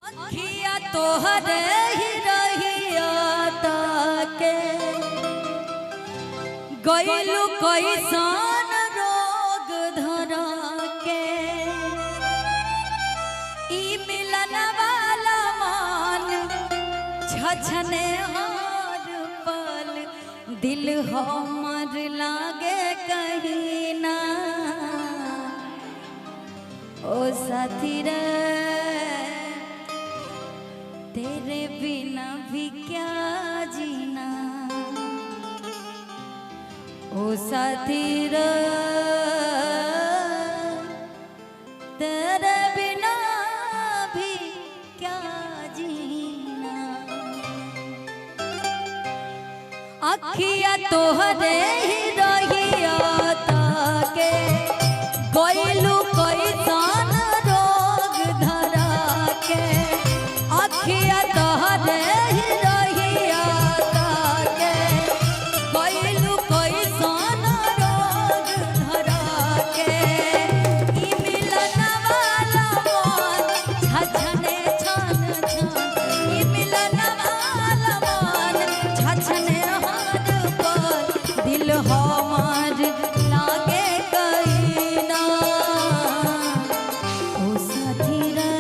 अखिया तोहरे ही रहिया ताके गइलू कैसन रोग धरा के ई मिलन वाला मान छछने हर पल दिल हमर लागे कहीं ना ओ साथी रे तेरे बिना भी क्या जीना ओ साथी रे तेरे बिना भी क्या जीना अखिया तोहरे ही रहिया ताके गइलू कैसन रोग धरा के अखिया तोहरे ही रहिया ताके गइलू कैसन रोग धरा के ई मिलन वाला मन छछने छन छन ई मिलन वाला मन छछने हर पल दिल हमार लागे कहीं ओ साथी रे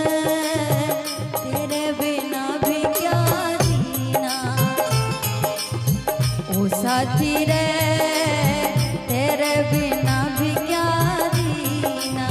तेरे बिना भी क्या जीना ओ साथी रे तेरे बिना भी क्या जीना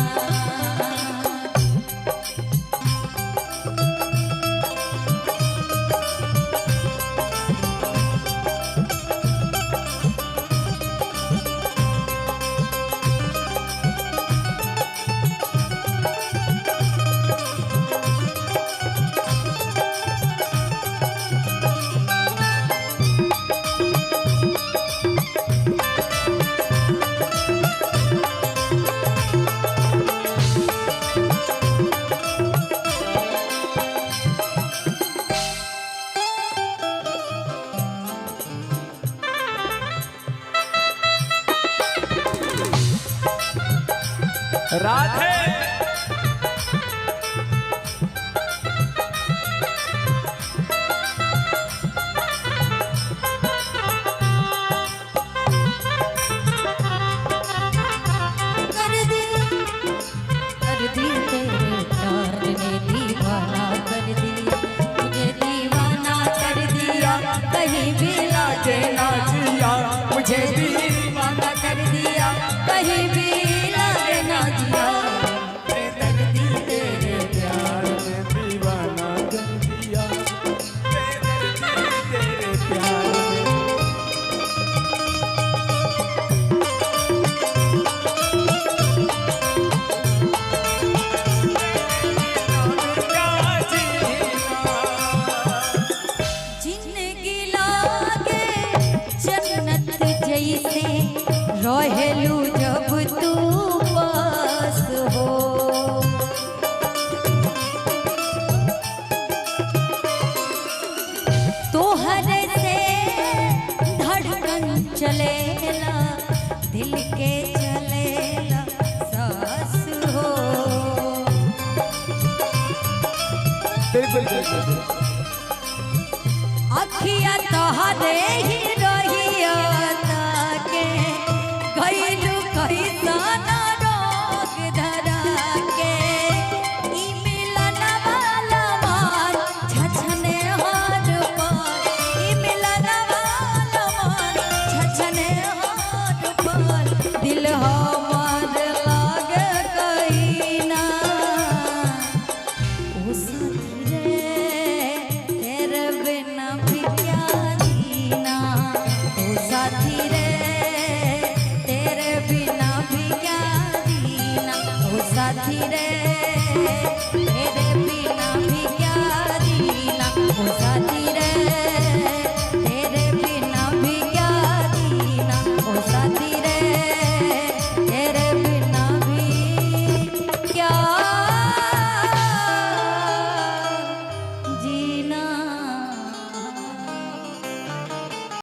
राधे कर दी तेरे प्यार ने दीवाना कर दिया मुझे दीवाना कर दिया कहीं भी लागे ना जिया मुझे दीवाना कर दिया कहीं भी लागे ना जिया दर्दी तेरे प्यार ने दीवाना कर दिया तेरे प्यार जिंदगी लागे जन्नत जैसे रहेलू जब तू पास हो तोहरे से धड़कन चलेला दिल के चलेला सांस हो बिल्कुल अखिया तोहरे ही रहिया ताके गइलू कैसन रोग धरा के ई मिलन वाला मान छछने हर पल ई मिलन वाला मान छछने हर पल दिल हमार लागे कहीं ना ओ साथी रे तेरे बिना भी क्या जीना ओ साथी रे तेरे बिना भी क्या जीना ओ साथी रे